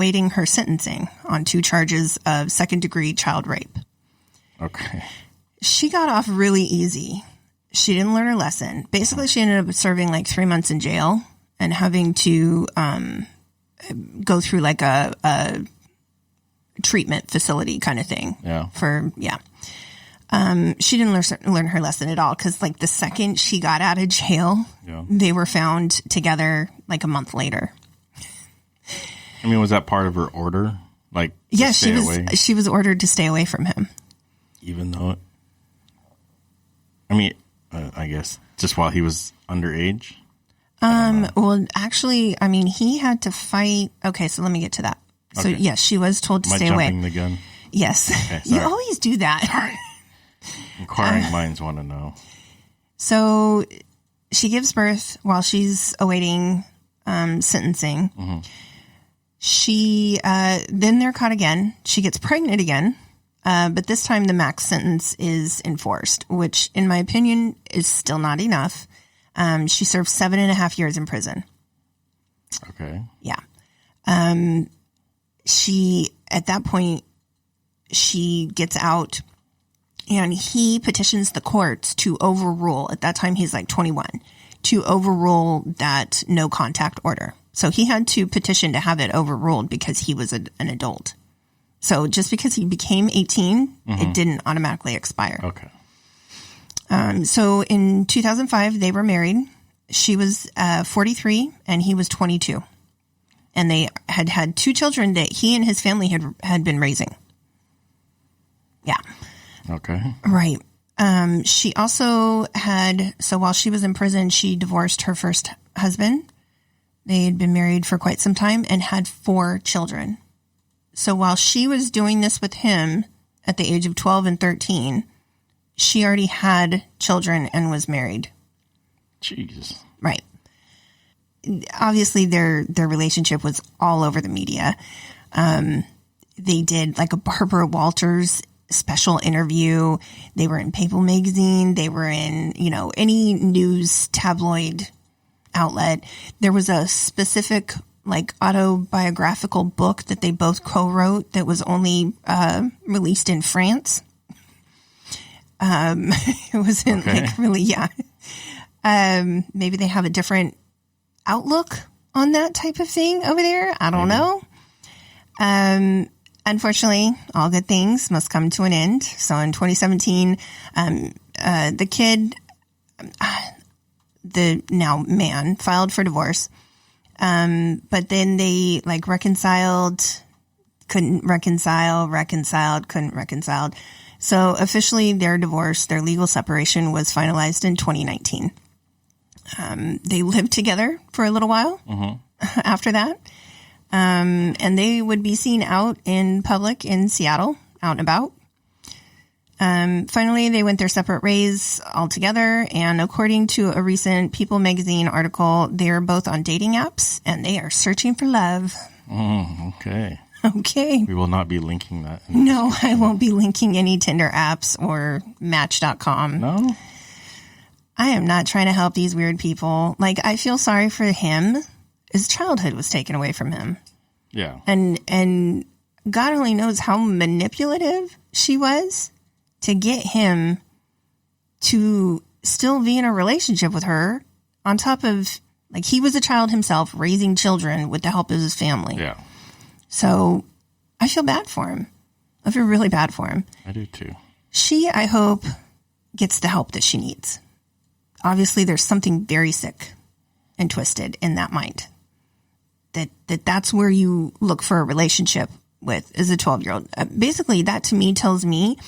waiting her sentencing on 2 charges of second-degree child rape. Okay. She got off really easy. She didn't learn her lesson. Basically, she ended up serving like 3 months in jail and having to go through like a treatment facility kind of thing. She didn't learn her lesson at all because like the second she got out of jail, they were found together like a month later. I mean, was that part of her order? Like, yeah, she was ordered to stay away from him. Even though, I guess just while he was underage. Well, actually, I mean, he had to fight. Okay, so let me get to that. So yes, she was told to stay away. Am I jumping the gun? Yes, okay, you always do that. Sorry. Inquiring minds want to know. So she gives birth while she's awaiting sentencing. Mm-hmm. She then they're caught again. She gets pregnant again, but this time the max sentence is enforced, which, in my opinion, is still not enough. She served 7.5 years in prison. Okay. Yeah. She at that point she gets out. And he petitions the courts to overrule, at that time he's like 21, to overrule that no contact order. So he had to petition to have it overruled because he was an adult. So just because he became 18, it didn't automatically expire. Okay. So in 2005, they were married. She was 43 and he was 22. And they had 2 children that he and his family had been raising. Yeah. Okay. Right. She also so while she was in prison, she divorced her first husband. They had been married for quite some time and had 4 children. So while she was doing this with him at the age of 12 and 13, she already had children and was married. Jesus. Right. Obviously, their relationship was all over the media. They did like a Barbara Walters special interview. They were in People magazine. They were in, any news tabloid outlet. There was a specific like autobiographical book that they both co-wrote that was only released in France. It wasn't like really, maybe they have a different outlook on that type of thing over there. I don't know. Unfortunately, all good things must come to an end. So in 2017, the kid, the now man, filed for divorce. But then they reconciled, couldn't reconcile, reconciled, couldn't reconcile. So officially their divorce, their legal separation was finalized in 2019. They lived together for a little while after that. And they would be seen out in public in Seattle, out and about. Finally, they went their separate ways altogether. And according to a recent People magazine article, they are both on dating apps and they are searching for love. Okay. Okay. We will not be linking that. No, I won't be linking any Tinder apps or Match.com. No? I am not trying to help these weird people. I feel sorry for him. His childhood was taken away from him. Yeah. And God only knows how manipulative she was to get him to still be in a relationship with her on top of, he was a child himself raising children with the help of his family. Yeah. So I feel bad for him. I feel really bad for him. I do too. She, I hope, gets the help that she needs. Obviously, there's something very sick and twisted in that mind. That's where you look for a relationship with as a 12-year-old. Basically, that to me tells me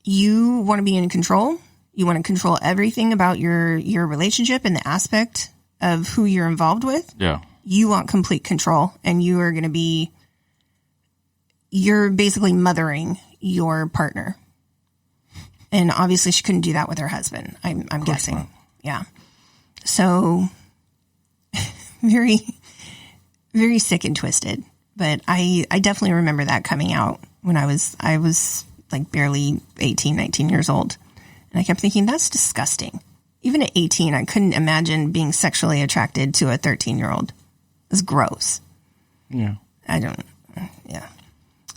you want to be in control. You want to control everything about your relationship and the aspect of who you're involved with. Yeah. You want complete control, and you're basically mothering your partner. And obviously she couldn't do that with her husband, I'm guessing. Not. Yeah. So very, very sick and twisted. But I definitely remember that coming out when I was barely 18, 19 years old. And I kept thinking, that's disgusting. Even at 18, I couldn't imagine being sexually attracted to a 13-year-old. It's gross. Yeah. Yeah.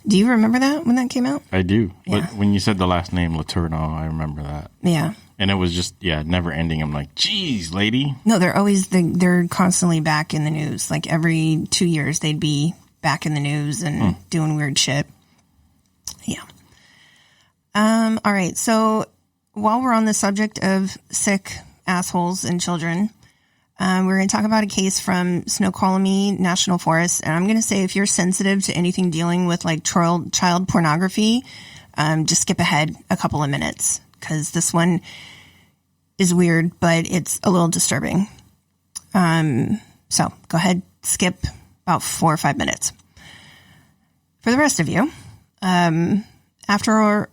Do you remember that when that came out? I do. Yeah. But when you said the last name, Letourneau, I remember that. Yeah. And it was just, never ending. I'm like, geez, lady. No, they're constantly back in the news. Like every 2 years, they'd be back in the news and doing weird shit. Yeah. All right. So while we're on the subject of sick assholes and children, we're going to talk about a case from Snoqualmie National Forest. And I'm going to say if you're sensitive to anything dealing with like child pornography, just skip ahead a couple of minutes because this one is weird, but it's a little disturbing. So go ahead, skip about 4 or 5 minutes. For the rest of you, after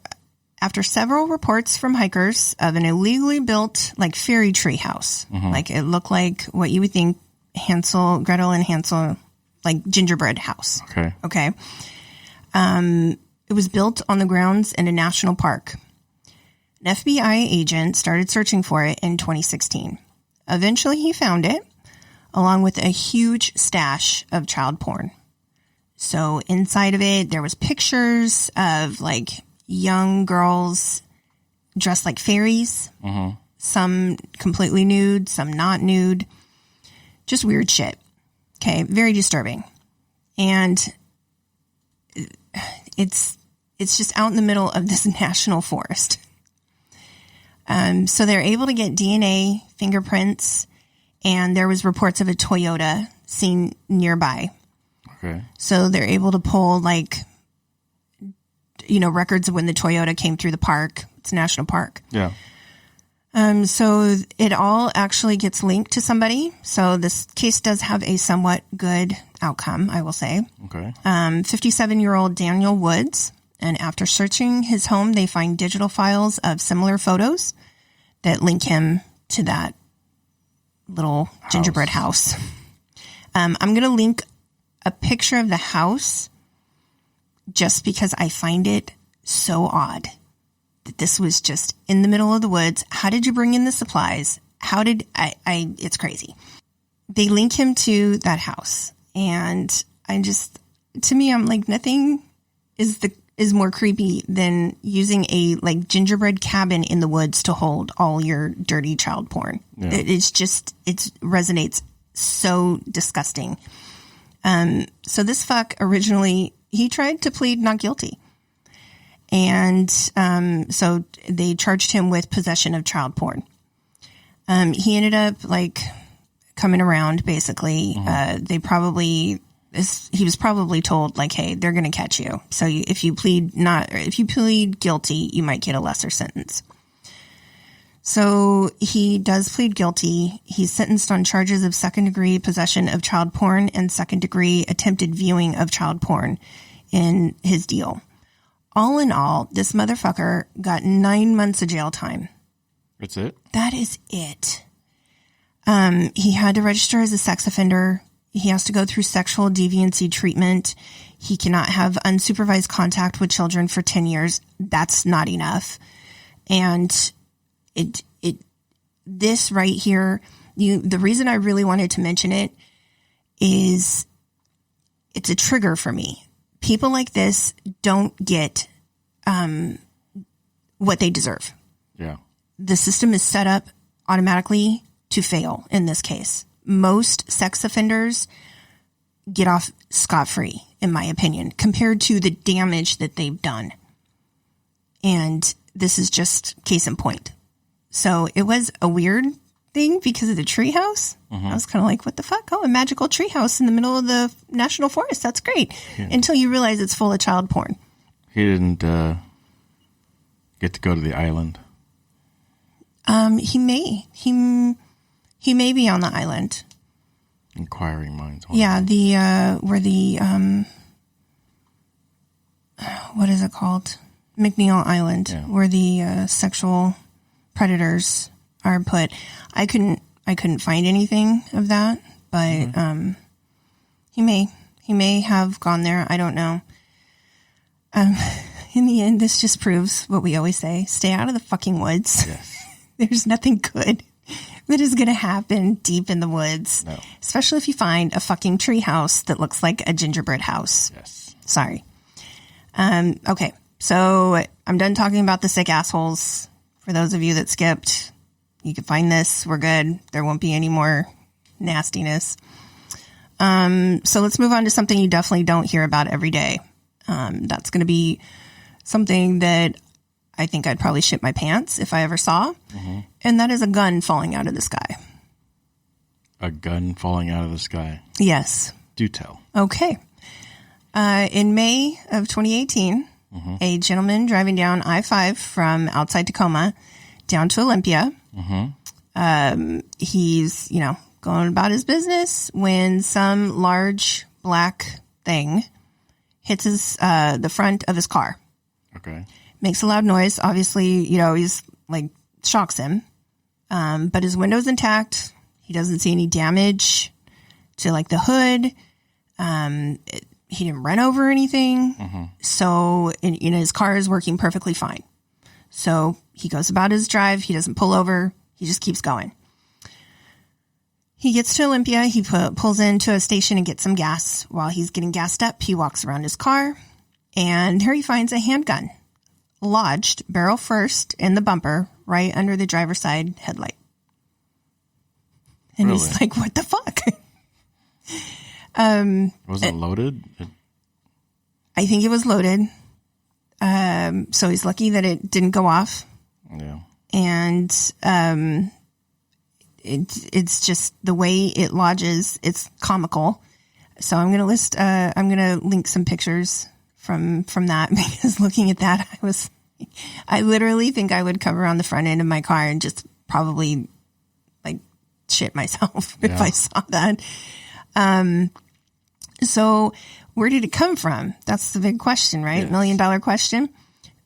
several reports from hikers of an illegally built like fairy tree house, like it looked like what you would think Gretel and Hansel, like gingerbread house. Okay. It was built on the grounds in a national park. An FBI agent started searching for it in 2016. Eventually he found it along with a huge stash of child porn. So inside of it, there was pictures of like young girls dressed like fairies, some completely nude, some not nude, just weird shit. Okay. Very disturbing. And it's just out in the middle of this national forest. So they're able to get DNA, fingerprints, and there was reports of a Toyota seen nearby. Okay. So they're able to pull like, records of when the Toyota came through the park. It's a national park. Yeah. So it all actually gets linked to somebody. So this case does have a somewhat good outcome, I will say. Okay. 57-year-old Daniel Woods. And after searching his home, they find digital files of similar photos that link him to that little gingerbread house. I'm going to link a picture of the house just because I find it so odd that this was just in the middle of the woods. How did you bring in the supplies? How did it's crazy. They link him to that house. And to me, I'm like, nothing is more creepy than using a like gingerbread cabin in the woods to hold all your dirty child porn. Yeah. It resonates so disgusting. So this fuck originally, he tried to plead not guilty. And so they charged him with possession of child porn. He ended up like coming around basically. He was probably told like, hey, they're going to catch you. So if you plead guilty, you might get a lesser sentence. So he does plead guilty. He's sentenced on charges of second-degree possession of child porn and second-degree attempted viewing of child porn in his deal. All in all, this motherfucker got 9 months of jail time. That's it? That is it. He had to register as a sex offender. He has to go through sexual deviancy treatment. He cannot have unsupervised contact with children for 10 years. That's not enough. And this right here, the reason I really wanted to mention it is it's a trigger for me. People like this don't get what they deserve. Yeah. The system is set up automatically to fail in this case. Most sex offenders get off scot-free, in my opinion, compared to the damage that they've done. And this is just case in point. So it was a weird thing because of the treehouse. I was kind of like, what the fuck? Oh, a magical treehouse in the middle of the national forest. That's great. Yeah. Until you realize it's full of child porn. He didn't get to go to the island. He may be on the island. Inquiring minds. Yeah, where the what is it called? McNeil Island, where the sexual predators are put. I couldn't find anything of that, but he may have gone there. I don't know. In the end, this just proves what we always say: stay out of the fucking woods. Yes. There's nothing good that is going to happen deep in the woods. No. Especially if you find a fucking tree house that looks like a gingerbread house. Yes. Sorry. Okay. So I'm done talking about the sick assholes. For those of you that skipped, you can find this. We're good. There won't be any more nastiness. So let's move on to something you definitely don't hear about every day. That's going to be something that I think I'd probably shit my pants if I ever saw. Mm-hmm. And that is a gun falling out of the sky. A gun falling out of the sky? Yes. Do tell. Okay. In May of 2018, mm-hmm. a gentleman driving down I-5 from outside Tacoma down to Olympia. Mm-hmm. He's, going about his business when some large black thing hits the front of his car. Okay. Makes a loud noise. Obviously, he's shocks him. But his window's intact. He doesn't see any damage to the hood. He didn't run over anything. Mm-hmm. So, his car is working perfectly fine. So he goes about his drive. He doesn't pull over. He just keeps going. He gets to Olympia. He pulls into a station and gets some gas. While he's getting gassed up, he walks around his car. And there he finds a handgun lodged barrel first in the bumper right under the driver's side headlight. And really? He's like, what the fuck? Was it loaded? I think it was loaded. So he's lucky that it didn't go off. Yeah. And it's just the way it lodges. It's comical. So I'm gonna link some pictures from that, because looking at that, I literally think I would come around the front end of my car and just probably shit myself if I saw that. So where did it come from? That's the big question, right? Yes. $1 million question.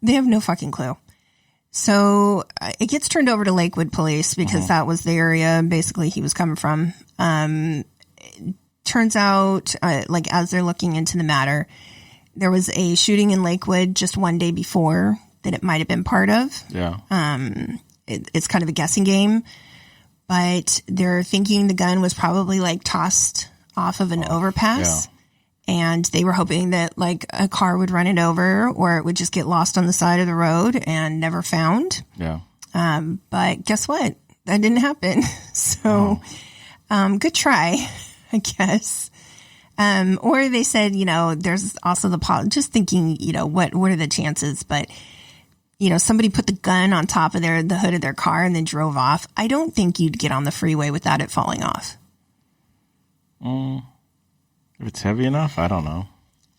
They have no fucking clue. So it gets turned over to Lakewood Police because that was the area basically he was coming from. Turns out, as they're looking into the matter, there was a shooting in Lakewood just one day before that it might have been part of. Yeah. It's kind of a guessing game, but they're thinking the gun was probably tossed off of an overpass. Yeah. And they were hoping that a car would run it over, or it would just get lost on the side of the road and never found. Yeah. But guess what? That didn't happen. So, good try, I guess. Or they said, there's also just thinking, what are the chances? But, somebody put the gun on top of the hood of their car and then drove off. I don't think you'd get on the freeway without it falling off. If it's heavy enough, I don't know.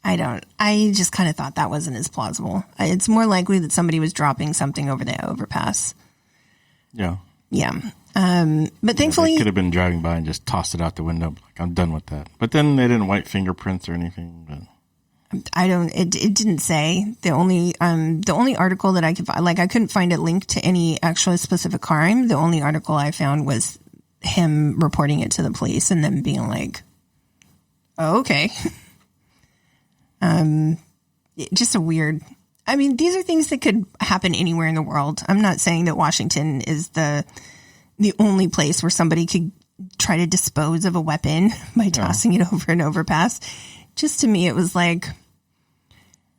I just kind of thought that wasn't as plausible. It's more likely that somebody was dropping something over the overpass. Yeah. Yeah. But thankfully, they could have been driving by and just tossed it out the window. I'm done with that. But then they didn't wipe fingerprints or anything. But it didn't say. The only article that I could find, I couldn't find it linked to any actual specific crime. The only article I found was him reporting it to the police and then being like, oh, okay. Just a weird. I mean, these are things that could happen anywhere in the world. I'm not saying that Washington is the only place where somebody could try to dispose of a weapon by tossing it over an overpass. Just to me, it was like,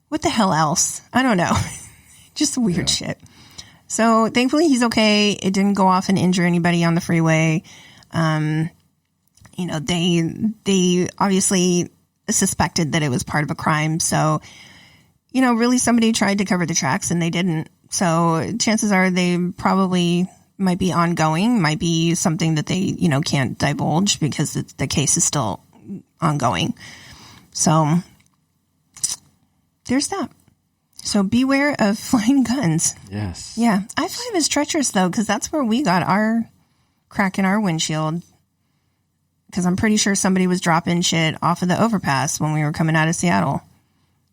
what the hell else? I don't know. Just weird shit. So thankfully he's okay. It didn't go off and injure anybody on the freeway. They obviously suspected that it was part of a crime. So, really somebody tried to cover the tracks and they didn't. So chances are they probably might be ongoing, might be something that they, can't divulge because the case is still ongoing. So there's that. So beware of flying guns. Yes. Yeah. I-5 is treacherous though, because that's where we got our crack in our windshield. Because I'm pretty sure somebody was dropping shit off of the overpass when we were coming out of Seattle.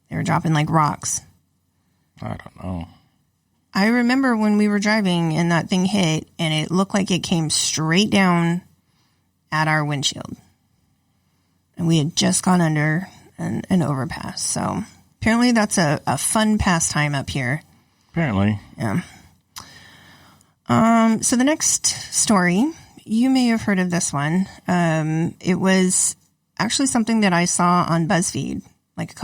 They were dropping rocks. I don't know. I remember when we were driving and that thing hit and it looked like it came straight down at our windshield. And we had just gone under an overpass. So apparently that's a fun pastime up here. Apparently. Yeah. So the next story you may have heard of this one. It was actually something that I saw on BuzzFeed like a